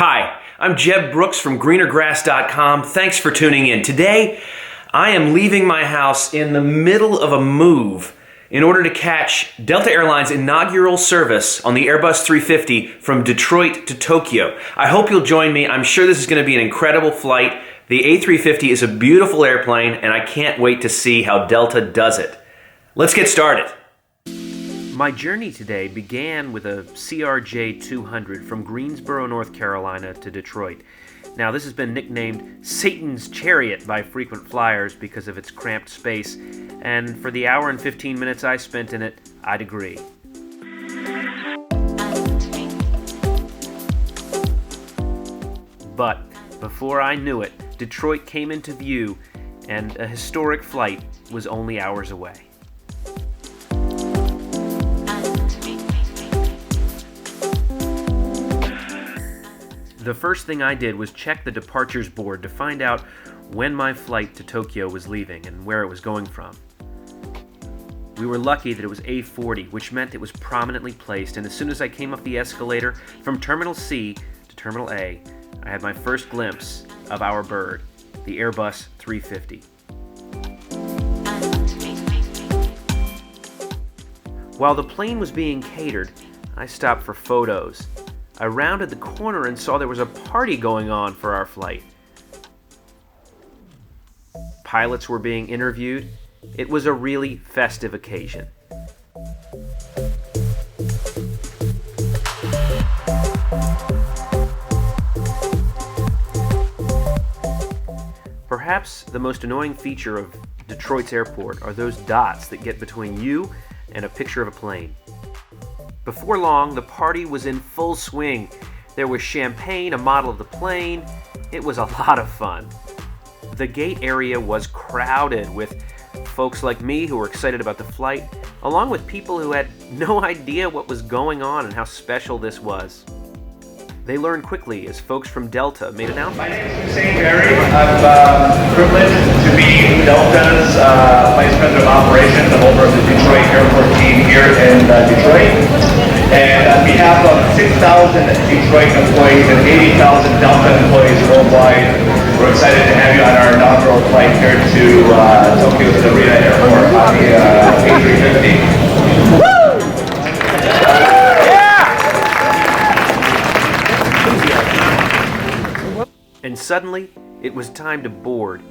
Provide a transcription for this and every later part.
Hi, I'm Jeb Brooks from greenergrass.com. Thanks for tuning in. Today, I am leaving my house in the middle of a move in order to catch Delta Airlines' inaugural service on the Airbus 350 from Detroit to Tokyo. I hope you'll join me. I'm sure this is going to be an incredible flight. The A350 is a beautiful airplane, and I can't wait to see how Delta does it. Let's get started. My journey today began with a CRJ 200 from Greensboro, North Carolina to Detroit. Now, this has been nicknamed Satan's Chariot by frequent flyers because of its cramped space, and for the hour and 15 minutes I spent in it, I'd agree. But before I knew it, Detroit came into view, and a historic flight was only hours away. The first thing I did was check the departures board to find out when my flight to Tokyo was leaving and where it was going from. We were lucky that it was A40, which meant it was prominently placed, and as soon as I came up the escalator from Terminal C to Terminal A, I had my first glimpse of our bird, the Airbus 350. While the plane was being catered, I stopped for photos. I rounded the corner and saw there was a party going on for our flight. Pilots were being interviewed. It was a really festive occasion. Perhaps the most annoying feature of Detroit's airport are those dots that get between you and a picture of a plane. Before long, the party was in full swing. There was champagne, a model of the plane. It was a lot of fun. The gate area was crowded with folks like me who were excited about the flight, along with people who had no idea what was going on and how special this was. They learned quickly as folks from Delta made announcements. My name is André. I'm privileged to be Delta's Vice President of Operations. I'm over at the Detroit Airport team here in Detroit. And on behalf of 6,000 Detroit employees and 80,000 Delta employees worldwide, we're excited to have you on our inaugural flight here to Tokyo's Narita Airport on the A350. Woo! And suddenly, it was time to board.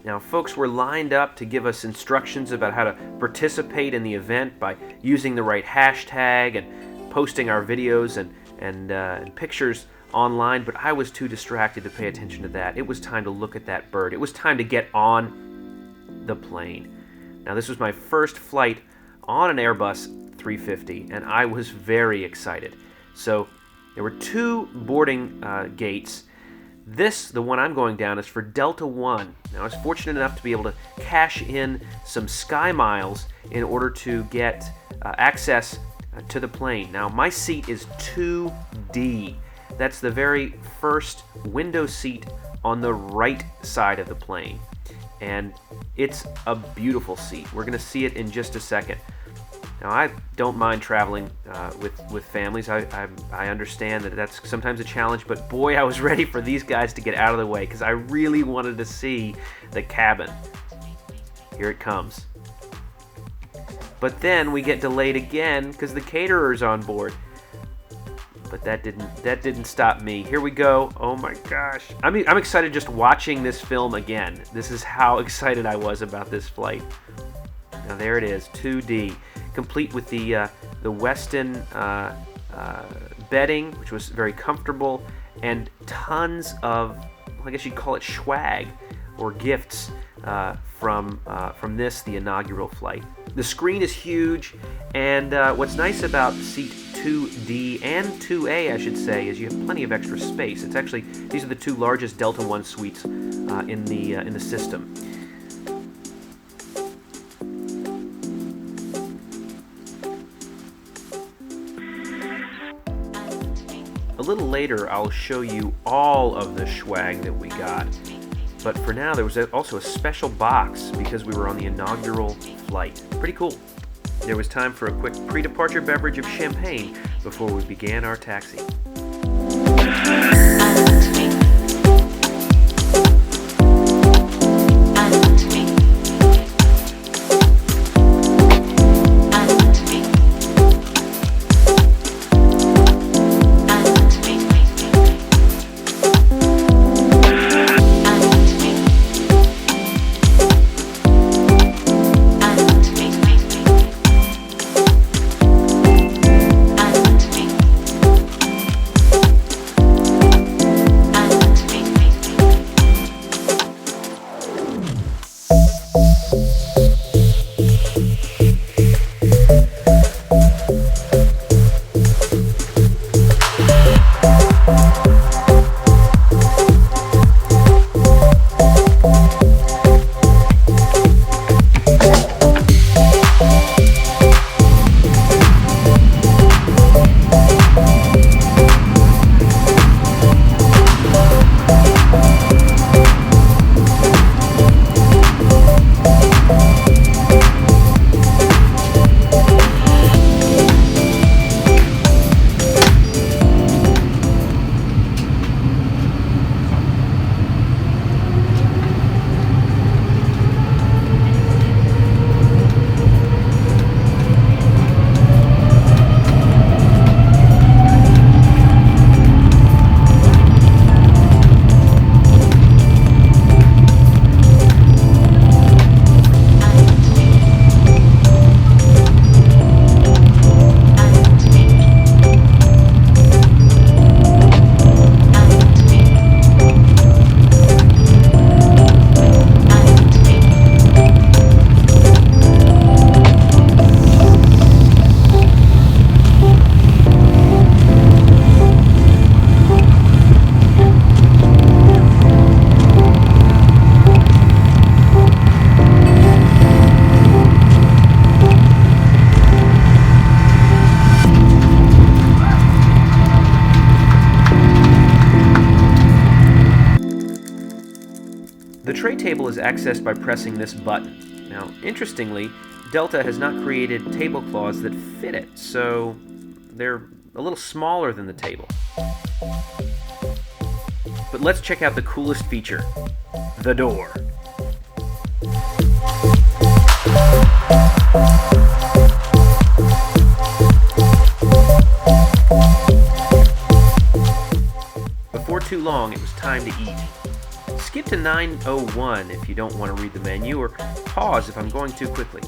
Now, folks were lined up to give us instructions about how to participate in the event by using the right hashtag and posting our videos and pictures online, but I was too distracted to pay attention to that. It was time to look at that bird. It was time to get on the plane. Now, this was my first flight on an Airbus 350, and I was very excited. So, there were two boarding gates. This, the one I'm going down, is for Delta One. Now, I was fortunate enough to be able to cash in some Sky Miles in order to get access to the plane. Now, my seat is 2D. That's the very first window seat on the right side of the plane. And it's a beautiful seat. We're going to see it in just a second. Now, I don't mind traveling with families. I understand that that's sometimes a challenge, but boy, I was ready for these guys to get out of the way because I really wanted to see the cabin. Here it comes. But then we get delayed again because the caterer's on board. But that didn't stop me. Here we go. Oh my gosh. I'm excited just watching this film again. This is how excited I was about this flight. Now there it is, 2D. Complete with the Westin bedding, which was very comfortable, and tons of, I guess you'd call it swag or gifts from this, the inaugural flight. The screen is huge, and what's nice about seat 2D and 2A, I should say, is you have plenty of extra space. It's actually, these are the two largest Delta One suites in the system. A little later, I'll show you all of the swag that we got. But for now, there was also a special box because we were on the inaugural flight. Pretty cool. There was time for a quick pre-departure beverage of champagne before we began our taxi. The tray table is accessed by pressing this button. Now, interestingly, Delta has not created tablecloths that fit it, so they're a little smaller than the table. But let's check out the coolest feature, the door. Before too long, it was time to eat. Skip to 9:01 if you don't want to read the menu, or pause if I'm going too quickly.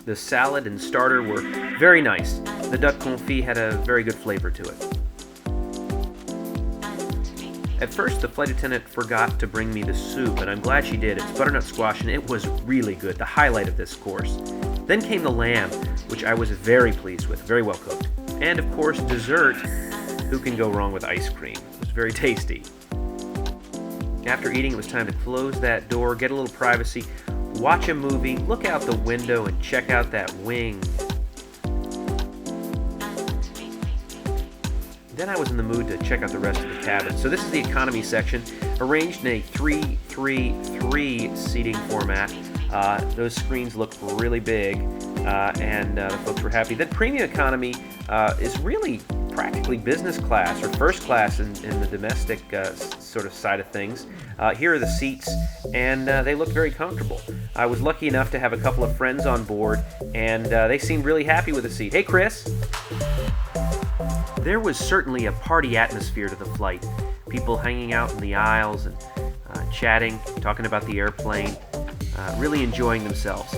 The salad and starter were very nice. The duck confit had a very good flavor to it. At first, the flight attendant forgot to bring me the soup, and I'm glad she did. It's butternut squash, and it was really good, the highlight of this course. Then came the lamb, which I was very pleased with, very well cooked. And of course, dessert. Who can go wrong with ice cream? It was very tasty. After eating, it was time to close that door, get a little privacy, watch a movie, look out the window, and check out that wing. Then I was in the mood to check out the rest of the cabin. So this is the economy section, arranged in a 3-3-3 seating format. Those screens look really big, and the folks were happy. Then premium economy is really practically business class or first class in the domestic sort of side of things. Here are the seats, and they look very comfortable. I was lucky enough to have a couple of friends on board, and they seemed really happy with the seat. Hey, Chris! There was certainly a party atmosphere to the flight. People hanging out in the aisles and chatting, talking about the airplane, really enjoying themselves.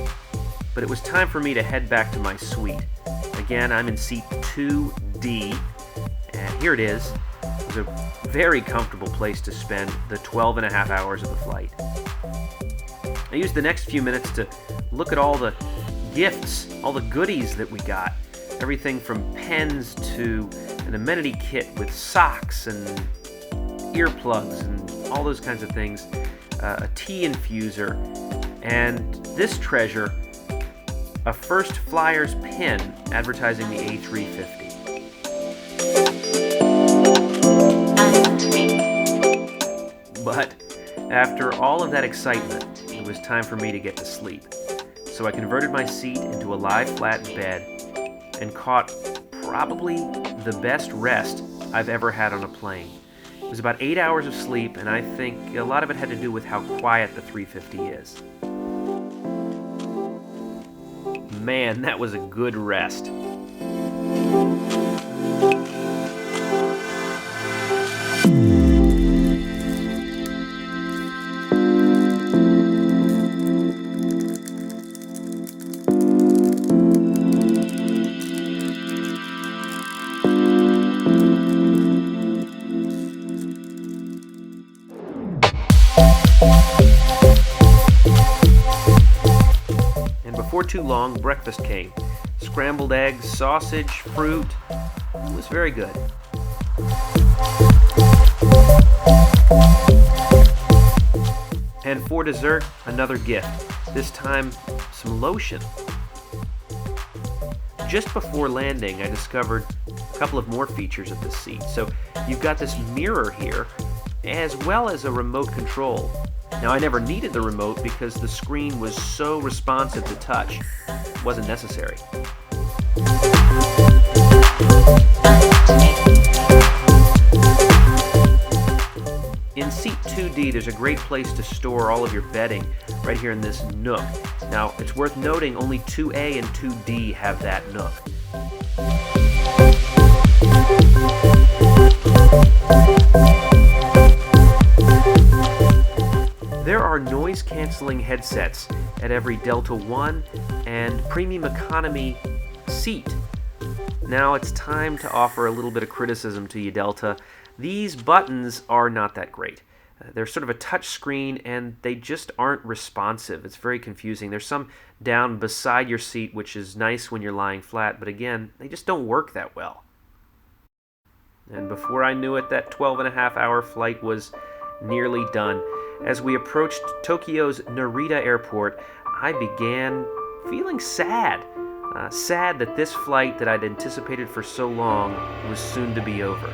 But it was time for me to head back to my suite. Again, I'm in seat 2D, and here it is. It was a very comfortable place to spend the 12 and a half hours of the flight. I used the next few minutes to look at all the gifts, all the goodies that we got. Everything from pens to an amenity kit with socks and earplugs and all those kinds of things, a tea infuser, and this treasure, a First Flyers pin advertising the A350. But after all of that excitement, it was time for me to get to sleep. So I converted my seat into a lie flat bed and caught probably the best rest I've ever had on a plane. It was about 8 hours of sleep, and I think a lot of it had to do with how quiet the 350 is. Man, that was a good rest. Before too long, breakfast came. Scrambled eggs, sausage, fruit. It was very good. And for dessert, another gift. This time, some lotion. Just before landing, I discovered a couple of more features of this seat. So you've got this mirror here, as well as a remote control. Now, I never needed the remote because the screen was so responsive to touch. It wasn't necessary. seat 2D, there's a great place to store all of your bedding right here in this nook. Now, it's worth noting only 2A and 2D have that nook. There are noise-canceling headsets at every Delta One and Premium Economy seat. Now it's time to offer a little bit of criticism to you, Delta. These buttons are not that great. They're sort of a touch screen and they just aren't responsive. It's very confusing. There's some down beside your seat, which is nice when you're lying flat, but again, they just don't work that well. And before I knew it, that 12-and-a-half-hour flight was nearly done. As we approached Tokyo's Narita airport, I began feeling sad. Sad that this flight that I'd anticipated for so long was soon to be over.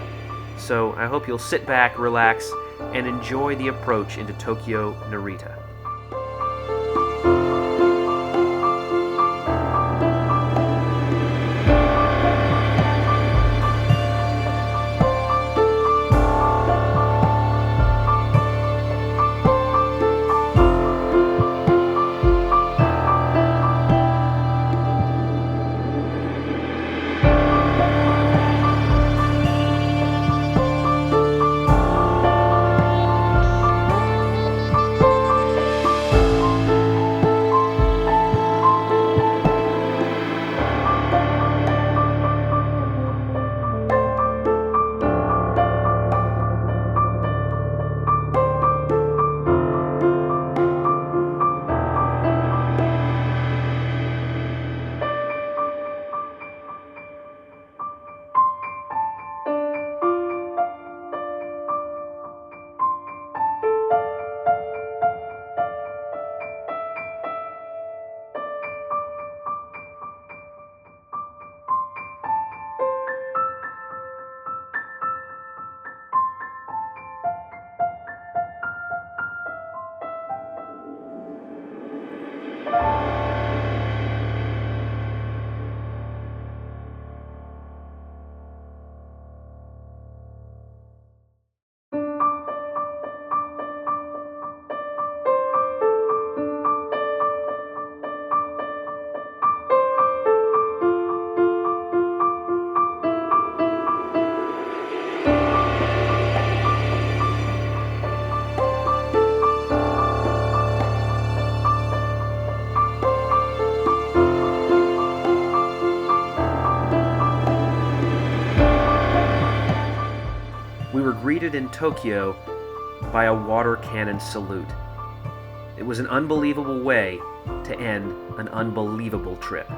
So I hope you'll sit back, relax, and enjoy the approach into Tokyo Narita. We were greeted in Tokyo by a water cannon salute. It was an unbelievable way to end an unbelievable trip.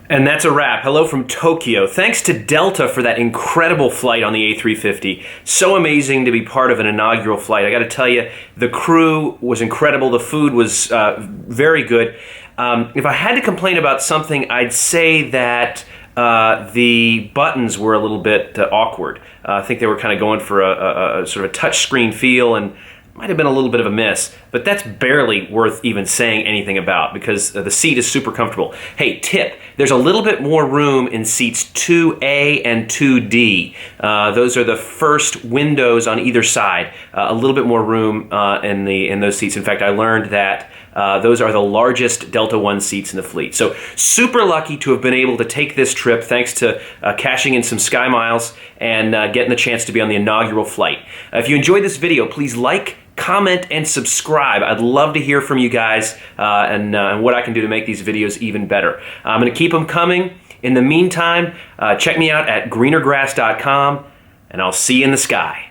And that's a wrap. Hello from Tokyo. Thanks to Delta for that incredible flight on the A350. So amazing to be part of an inaugural flight. I got to tell you, the crew was incredible. The food was very good. If I had to complain about something, I'd say that the buttons were a little bit awkward. I think they were kind of going for a sort of a touchscreen feel, and might have been a little bit of a miss, but that's barely worth even saying anything about because the seat is super comfortable. Hey, tip, there's a little bit more room in seats 2A and 2D. Those are the first windows on either side. A little bit more room in those seats. In fact, I learned that those are the largest Delta One seats in the fleet. So super lucky to have been able to take this trip thanks to cashing in some Sky Miles and getting the chance to be on the inaugural flight. If you enjoyed this video, please like, comment, and subscribe. I'd love to hear from you guys and what I can do to make these videos even better. I'm going to keep them coming. In the meantime, check me out at greenergrass.com, and I'll see you in the sky.